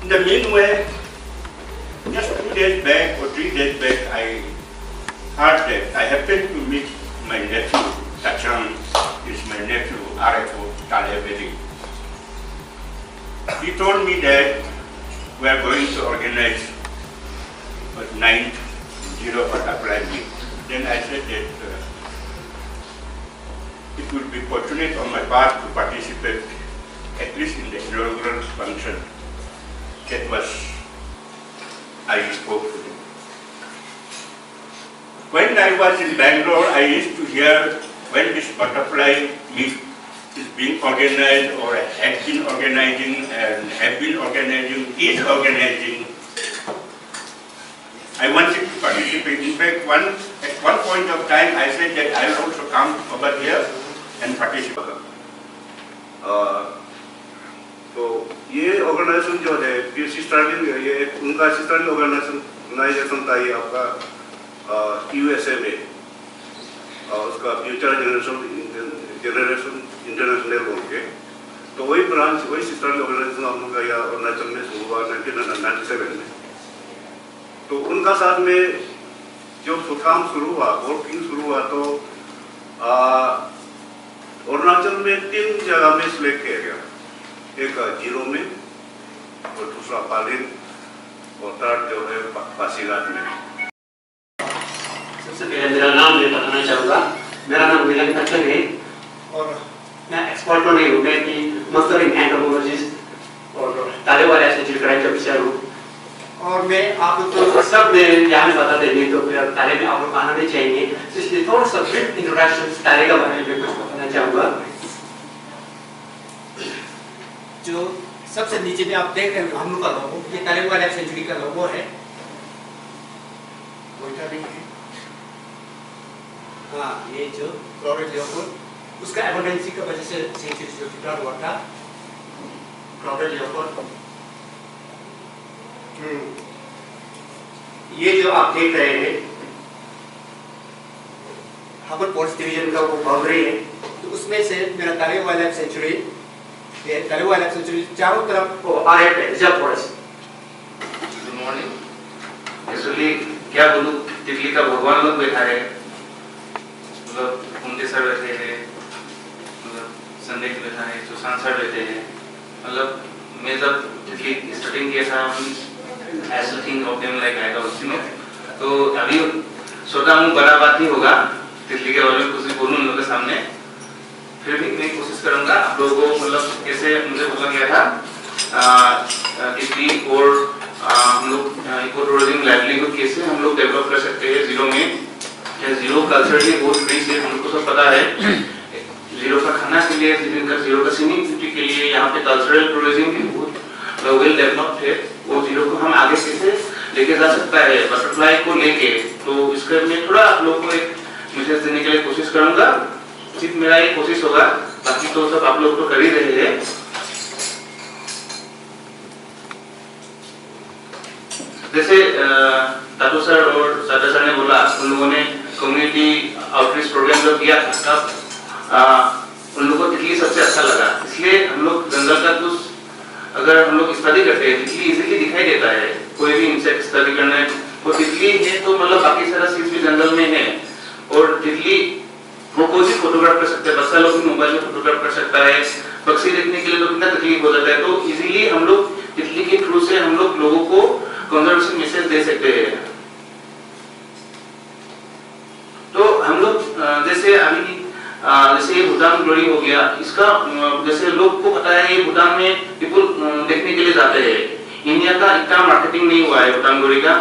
In the meanwhile, just 2 days back or 3 days back, I heard that I happened to meet my nephew, Tachang is my nephew, RFO Talebedi. He told me that we are going to organize a 9th Zero Butterfly Meet. Then I said that it would be fortunate on my part to participate at least in the inaugural function. That was, I spoke to him. When I was in Bangalore, I used to hear when this butterfly meet is being organized or had been organizing and have been organizing, is organizing. I wanted to participate. In fact, at one point of time, I said that I will also come over here and participate. तो ये organisation जो है sisterly ये उनका sisterly organisation था ये आपका USA में उसका फ्यूचर जनरेशन इंटरनेशनल बोल के तो वही ब्रांच वही सिस्टरली ऑर्गेनाइजेशन हम लोग का यहाँ अरुणाचल में शुरू हुआ 1997 में। तो उनका साथ में जब काम शुरू हुआ वर्किंग शुरू हुआ तो अरुणाचल में 3 जगह में सिलेक्ट किया गया, एक जीरो में और दूसरा पालिन और थर्ड जो है पासीघाट में। सबसे पहले मेरा नाम मैं बताना चाहूँगा। मेरा नाम विलन तचन है और मैं एक्सपर्ट तो नहीं हूँ, मैं कि मास्टर इन एंथ्रोपोलॉजिस्ट और तालेवाला एसेंशियल क्राइम ऑफिसर हूँ। और मैं आपको सब यहाँ में बता देंगे तो फिर ताले में आप लोग आना नहीं चाहिए, तो इसलिए थोड़ा सा ब्रीफ इंट्रोडक्शन ताले का बारे में कुछ बताना चाहूँगा। जो सबसे नीचे में आप देख रहे हैं हम लोग का लोगो, ये तालेवाला सेंचुरी का लोगो है। हाँ, ये जो क्लोरेट लियोपोल्ड उसका एमरजेंसी की वजह से सेंचुरी जो डिक्लेयर हुआ था क्लोरेट लियोपोल्ड। ये जो आप देख रहे हैं हाबर पोर्ट्स डिवीजन का वो बाउंड्री है, तो उसमें से मेरा तालेवाला सेंचुरी, ये तालेवाला सेंचुरी चारों तरफ वो आर्ट है reserve forest. Good morning. Actually क्या बोलूं, दिल्ली का भगवान लोग बैठा है, मतलब कुंडे सर बैठे हैं, मतलब संजय बैठा है, सुशांत सर बैठे हैं। मतलब मैं जब दिल्ली स्टार्टिंग किया था as to think of them like तो अभी सोचा हूँ बड़ा बात नहीं होगा दिल्ली के बारे में कुछ बोलूँ उन लोगों के सामने, फिर भी मैं कोशिश करूँगा आप लोगों को, मतलब कैसे मुझे बोला गया था दिल्ली और हम लोग इको टूरिज्म लाइवलीहुड कैसे हम लोग डेवलप कर सकते हैं जीरो में। जीरो कल्चर की बहुत बड़ी चीज हमको सब पता है, जीरो का खाना के लिए, जीरो का सिंगिंग ब्यूटी के लिए यहाँ पे कल्चरल टूरिज्म भी बहुत वेल डेवलप्ड है। वो जीरो को हम आगे कैसे लेके जा सकता है बटरफ्लाई को लेके, तो इसके मैं थोड़ा आप लोगों को एक मैसेज देने के लिए कोशिश करूंगा। सिर्फ मेरा ये कोशिश होगा, बाकी तो सब आप लोग तो कर ही रहे हैं। जैसे तातू सर और सादा सर ने बोला, उन लोगों ने कम्युनिटी आउटरीच प्रोग्राम जो किया था तब उन लोगों को दिल्ली सबसे अच्छा लगा, इसलिए हम लोग जंगल का कुछ अगर हम लोग स्टडी करते हैं, तितली इजीली दिखाई देता है। कोई भी इंसेक्ट स्टडी करना है तो तितली है तो मतलब बाकी सारा चीज भी जंगल में है। और तितली वो कोई भी फोटोग्राफ कर सकते हैं, बच्चा लोग भी मोबाइल में फोटोग्राफ कर सकता है। पक्षी देखने के लिए तो कितना तकलीफ हो जाता है, तो इजीली हम लोग तितली के थ्रू से हम लोग लोगों को कंजर्वेशन मैसेज दे सकते हैं। तो हम लोग जैसे अभी जैसे ये भूटान ग्लोरी हो गया, इसका जैसे लोग को पता है ये भूटान में पीपल देखने के लिए जाते हैं। इंडिया का इतना मार्केटिंग नहीं हुआ है भूटान ग्लोरी का।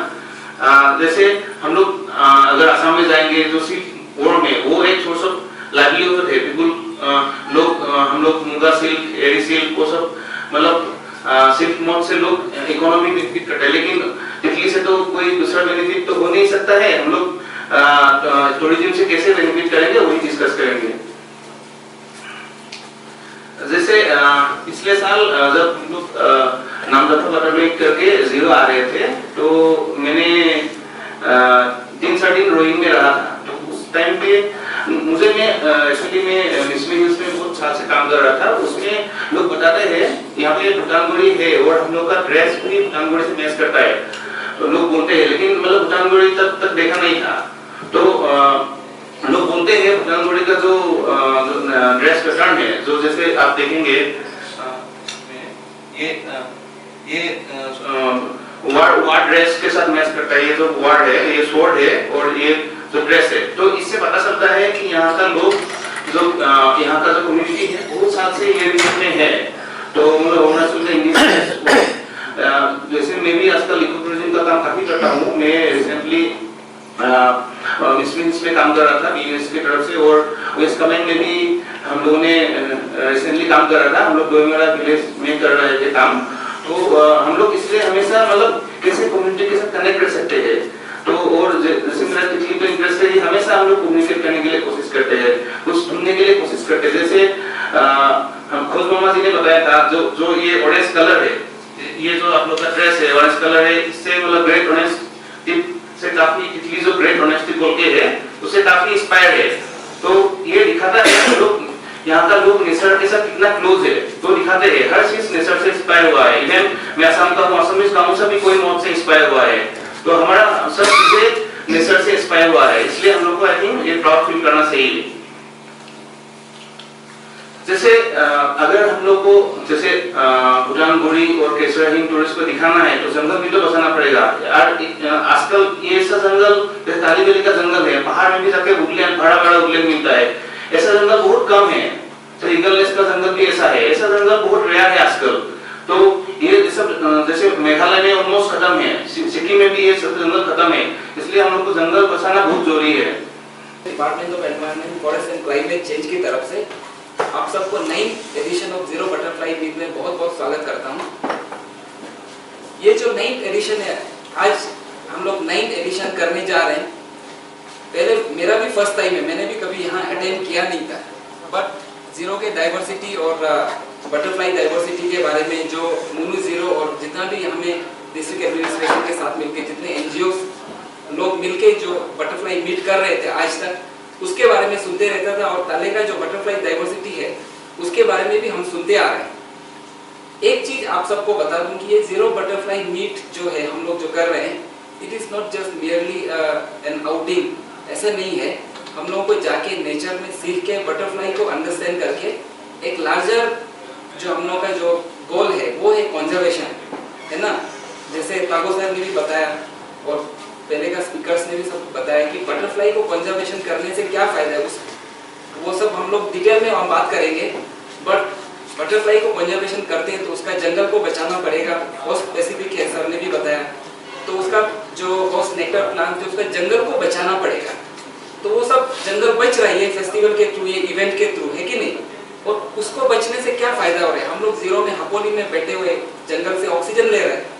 जैसे हम लोग अगर असम में जाएंगे जो सिल्क वॉर में वो एक सोर्स ऑफ लाइवलीहुड है। पीपल लोग हम लोग मुगा सिल्क, एरी सिल्क वो सब मतलब सिल्क मोड से लोग इकोनॉमी बेनिफिट करते हैं। लेकिन तितली से तो कोई दूसरा बेनिफिट तो हो नहीं सकता है। हम लोग टूरिज्म से कैसे बेनिफिट करेंगे वही डिस्कस करेंगे। जैसे पिछले साल जब हम लोग नामदफा बटरफ्लाई करके 0 आ रहे थे तो मैंने 3-4 दिन रोइंग में रहा था। तो उस टाइम पे मुझे एक्चुअली मैं मिसमी हिल्स में बहुत साल से काम कर रहा था। उसमें लोग बताते हैं यहाँ पे भूटान ग्लोरी है और हम लोग का ड्रेस भी भूटान ग्लोरी से मैच करता है। तो लोग बोलते हैं, लेकिन मतलब भूटान ग्लोरी तब तक देखा नहीं था। तो लोग बोलते हैं भूटान ग्लोरी का जो ड्रेस पैटर्न है, जो जैसे आप देखेंगे ये वार ड्रेस के साथ मैच करता है। ये जो वार है, ये स्वॉर्ड है और ये जो ड्रेस है, तो इससे पता चलता है कि यहाँ का लोग जो यहाँ का जो कम्युनिटी है बहुत साल से ये रीजन में है। तो अरुणाचल का इंडियन जैसे मैं भी आजकल इको टूरिज्म का काम काफी करता हूँ। मैं रिसेंटली मिसमिंस में काम कर रहा था बीएस की तरफ से, और वेस्ट कामेंग में भी हम लोगों ने रिसेंटली काम कर रहा था। हम लोग डोईमेरा विलेज में कर रहे थे काम। तो हम लोग इसलिए हमेशा मतलब कैसे कम्युनिटी के साथ कनेक्ट कर सकते हैं। तो और जैसे मेरा तितली पे इंटरेस्ट है, हमेशा हम लोग कम्युनिकेट करने के लिए कोशिश करते हैं, कुछ ढूंढने के लिए कोशिश करते हैं। जैसे हम खोज मामा जी ने बताया था जो ये ऑरेंज कलर है, ये जो आप लोग का ड्रेस है ऑरेंज कलर है, इससे मतलब ग्रेट ऑरेंज टिप से काफी तितली जो ग्रेट ऑरेंज टिप बोल के है उससे काफी इंस्पायर्ड है। तो ये दिखाता है लोग यहाँ का लोग नेचर के साथ कितना क्लोज है, तो दिखाते हैं हर चीज नेचर से इंस्पायर हुआ है। इवन मैं असम का हूँ, असमीज गाँव से भी कोई मौत से इंस्पायर हुआ है। तो हमारा सब चीजें नेचर से इंस्पायर हुआ है, इसलिए हम लोग को आई थिंक ये प्राउड फील करना चाहिए। जैसे अगर हम लोग को जैसे भूटान ग्लोरी और केसरा हिल टूरिस्ट को दिखाना है तो जंगल भी तो बचाना पड़ेगा यार। आजकल ये ऐसा जंगल ताली बेली का जंगल है, पहाड़ में भी जाके वुडलैंड बड़ा वुडलैंड मिलता है। ऐसा जंगल बहुत कम है। तो ईगल नेस्ट का जंगल भी ऐसा है, ऐसा जंगल बहुत रेयर है आजकल। तो ये सब जैसे मेघालय में ऑलमोस्ट खत्म है, सिक्किम में भी ये सब जंगल खत्म है, इसलिए हम लोग को जंगल बचाना बहुत जरूरी है। Department of environment forest and climate change की तरफ से आप सबको 9th edition of zero butterfly week में बहुत बहुत स्वागत करता हूँ। ये जो 9th एडिशन है, आज हम लोग 9th एडिशन करने जा रहे हैं। पहले मेरा भी फर्स्ट टाइम है, मैंने भी कभी यहाँ अटेंड किया नहीं था। बट जीरो के डाइवर्सिटी और बटरफ्लाई डाइवर्सिटी के बारे में जो मुनु जीरो और जितना भी हमें डिस्ट्रिक्ट एडमिनिस्ट्रेशन के साथ मिलकर जितने एनजीओ लोग मिलके जो बटरफ्लाई मीट कर रहे थे आज तक, उसके बारे में सुनते रहता था। और ताले का जो बटरफ्लाई डाइवर्सिटी है उसके बारे में भी हम सुनते आ रहे हैं। एक चीज आप सबको बता दूं कि ये जीरो बटरफ्लाई मीट जो है हम लोग जो कर रहे हैं, it is not just merely N outing. ऐसा नहीं है, हम लोगों को जाके नेचर में सीख के बटरफ्लाई को अंडरस्टैंड करके एक लार्जर जो हम लोग का जो गोल है वो है कंजर्वेशन, है ना। जैसे तागो सर ने भी बताया और पहले का स्पीकर्स ने भी सब बताया कि बटरफ्लाई को कंजर्वेशन करने से क्या फायदा है, वो सब हम लोग डिटेल में हम बात करेंगे। बट बटरफ्लाई को कंजर्वेशन करते हैं तो उसका जंगल को बचाना पड़ेगा। होस्ट स्पेसिफिक है, सर ने भी बताया, तो उसका जो होस्ट नेक्टर प्लांट है उसका जंगल को बचाना पड़ेगा। तो वो सब जंगल बच रही है फेस्टिवल के थ्रू, ये इवेंट के थ्रू, है कि नहीं। और उसको बचने से क्या फायदा हो रहा है, हम लोग जीरो में हपोली में बैठे हुए जंगल से ऑक्सीजन ले रहे हैं।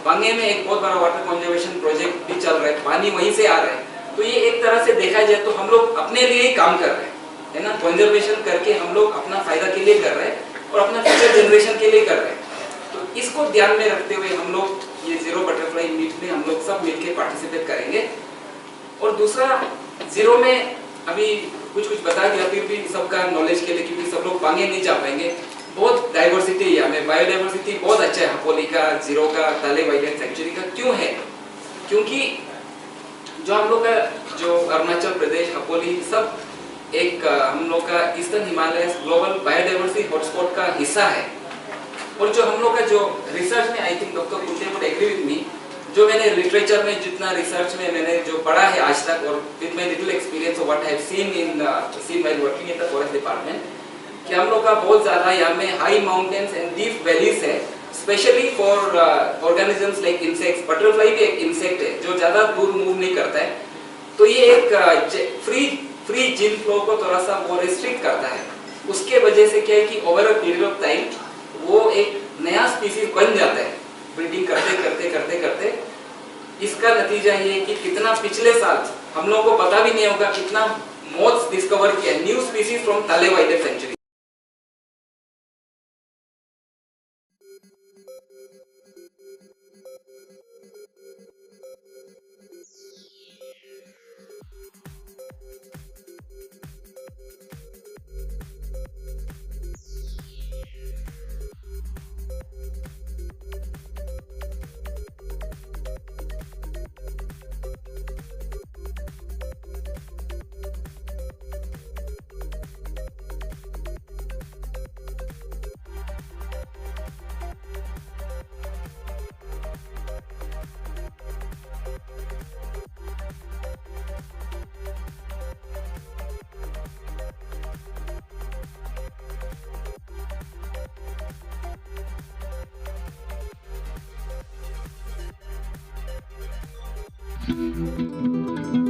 बांगे में एक बहुत बड़ा वाटर कंजर्वेशन प्रोजेक्ट भी चल रहा है, पानी वहीं से आ रहा है। तो ये एक तरह से देखा जाए तो हम लोग अपने लिए ही काम कर रहे हैं, है ना। कंजर्वेशन करके हम लोग अपना फायदा के लिए कर रहे हैं और अपना फ्यूचर जनरेशन के लिए कर रहे हैं। तो इसको ध्यान में रखते हुए हम लोग ये जीरो बटरफ्लाई मीट में हम लोग सब मिलकर पार्टिसिपेट करेंगे। और दूसरा, जीरो में अभी कुछ बता दिया, फिर भी सबका नॉलेज के लिए, क्योंकि सब लोग बांगे नहीं जा पाएंगे। बहुत डाइवर्सिटी है, हमें बायोडाइवर्सिटी बहुत अच्छा है हपोली का, जीरो का, ताले वाइल्ड सेंचुरी का। क्यों है? क्योंकि जो हम लोग का जो अरुणाचल प्रदेश, हपोली सब एक हम लोग का eastern Himalaya global biodiversity hotspot का हिस्सा है। और जो हम लोग का जो रिसर्च में, I think doctor Kunte would agree with me, जो मैंने लिटरेचर में जितना रिसर्च में मैंने जो पढ़ा है आज तक, और with my little experience of what I have seen while working in the forest department, कि हम लोग का बहुत ज्यादा यहाँ में high mountains and deep valleys है, specially for organisms like insects. Butterfly भी एक इंसेक्ट है जो ज्यादा दूर मूव नहीं करता है, तो ये एक फ्री जीन फ्लो को थोड़ा सा वो रिस्ट्रिक्ट करता है। उसके वजह से क्या है कि over a period of time वो एक नया स्पीसीज बन जाता है, ब्रीडिंग करते करते करते करते। इसका नतीजा ये है कि कितना पिछले साल हम लोगों को पता भी नहीं होगा कितना मोथ्स डिस्कवर किया, न्यू स्पीसीज फ्रॉम ताले वाइल्ड सेंचुरी। Thank you.